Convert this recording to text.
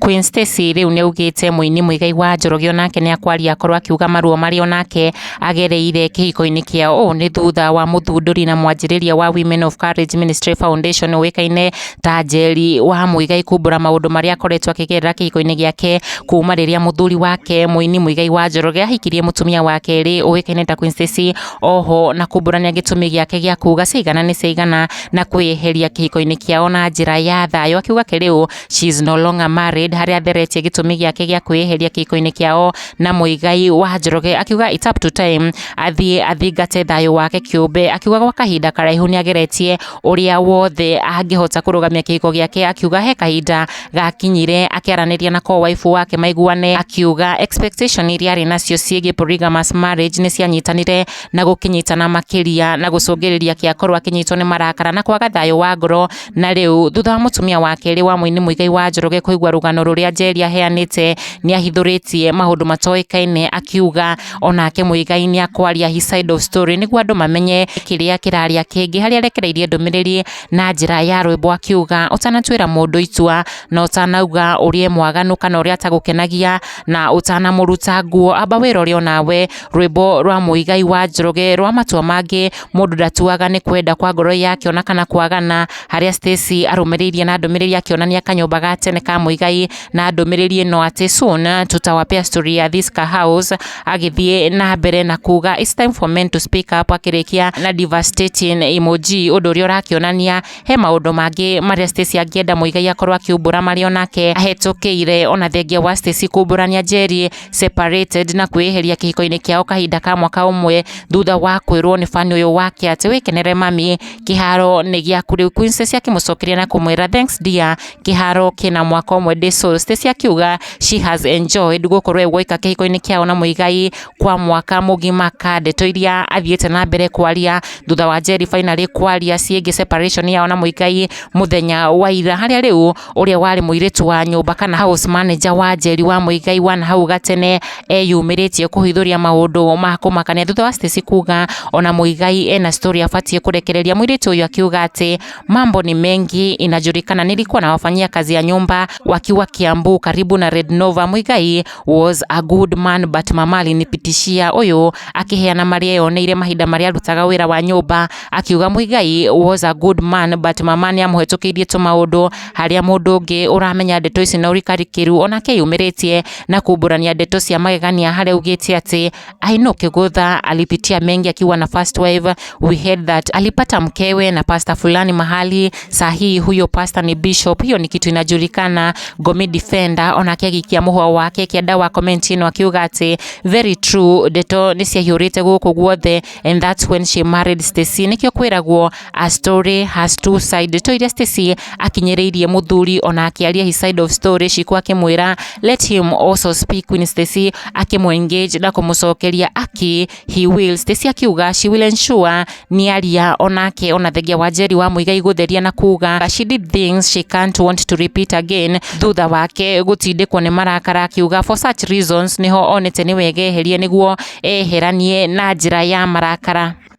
Queen Stacey riu ni ugite muini Muigai wa Njoroge onake ni Kwaria akorwo akiuga maruo mari onake agereire kihiko-ini kiao ni thutha wa muthunduri na mwanjiriria wa Women of Courage Ministry Foundation wikaine ta Njeri wa Muigai kumbura maundu maria akoretwo akigerera kihiko-ini giake kuma riria muthuri wake muini Muigai wa Njoroge ahikirie mutumia wake ri wikaine ta Queen Stacey oho na kumburania gitumi giake gia kuga ciigana ni ciigana na kwiyeheria kihiko-ini kiao na njira ya thayo akiuga kiriu she is no longer married haria atheretie gitumi giake gia kwiyeheria kihiko-ini kiao na Muigai wa Njoroge akiuga it's up to time athingate thayo wake kiumbe akiuga gwa kahinda karaihu ni ageretie uria wothe angihota kurugamia kihiko giake akiuga he kahinda gakinyire akiaraniria na co-wife wake maiguane akiuga expectation iria ari nacio ciege polygamous marriage ni cianyitanire na gukinyitana makiria na gucungiriria kiakorwo akinyitwo ni marakara na kwaga thayo wa ngoro na riu thutha wa mutumia wake ri wa muini Muigai wa Njoroge kuigwa rugano ruria Njeri aheanite ni ahithuritie maundu matoikaine akiuga onake Muigai ni akwaria his side of story niguo andu mamenye kiria kiraria kingi haria arekereirie ndumiriri na njira ya rwimbo akiuga utanatwira mundu itua na utanauga urie mwaganu kana uria atagukenagia na utanamuruta nguo amba wira uria nawe rwimbo rwa Muigai wa Njoroge rwa matua mangi mundu ndatuaga ni kwenda kwa ngoro yake ona kana kwagana haria Stacey arumiririe na ndumiriri akionania kanyumba gatene ka Muigai na ndumiriri no ati soon tutawapea story ya this car house agithie na mbere na kuga it's time for men to speak up akirikia na devastating emoji undu uria urakionania he maundu mangi maria Stacey angienda Muigai akorwo akiumbura mari onake ahetukiire ona thengia wa Stacey kumburania Njeri separated na kwiheria kihiko-ini kiao kahinda ka mwaka umwe thutha wa kwirwo ni fani uyu wake ati wikenere mami kiharo ni giaku riu Queen Stacey akimucokeria na kumwira thanks dear kiharo kina mwaka umwe deso Stacey akiuga she has enjoyed gukorwo egwika kihiko-ini kiao na Muigai kwa mwaka mugima ka Ndeto iria athiete na mbere kwaria thutha wa Njeri finally kwaria ciege separation yao na Muigai muthenya wa ira haria riu uria wari muiritu wa nyumba kana house manager wa Njeri wa Muigai wana hau gatene eyumiritie kuhithuria maundu ma kumakania thutha wa Stacey kuga ona Muigai ena story afatie kurekereria muiritu uyu akiuga ati mambo ni mengi inajulikana nilikuwa nawafanyia kazi ya nyumba wakiwa Kiambu karibu na Red Nova Muigai was a good man but mama alinipitishia uyu akiheana maria yoneire mahinda maria arutaga wira wa nyumba akiuga Muigai was a good man but mama ni amuhetukirie tu maundu haria mundu ungi uramenya ndeto ici na urikarikiru onake yumiritie na kumburania ndeto cia magegania haria ugite ati I know Kigutha alipitia mengi akiwa na first wife we heard that alipata mkewe na pastor fulani mahali sahihi huyo pastor ni bishop hiyo ni kitu inajulikana Gomi defender onake agikia muhwa wake kienda wa comment ino akiuga ati very true ndeto ni ciahurite guku guothe and that's when she married Stacey nikio kwiragwo a story has two sides to iria Stacey akinyiriirie muthuri ona akiaria his side of story shiko akimwira let him also speak Queen Stacey akimuengage na kumucokeria aki he will Stacey akiuga she will ensure ni aria onake ona thengia wa Njeri wa Muigai gutheria na kuga she did things she can't want to repeat again thutha wake gutindikwo ni marakara akiuga for such reasons niho onete ni wegeherie niguo eheranie na njira ya marakara.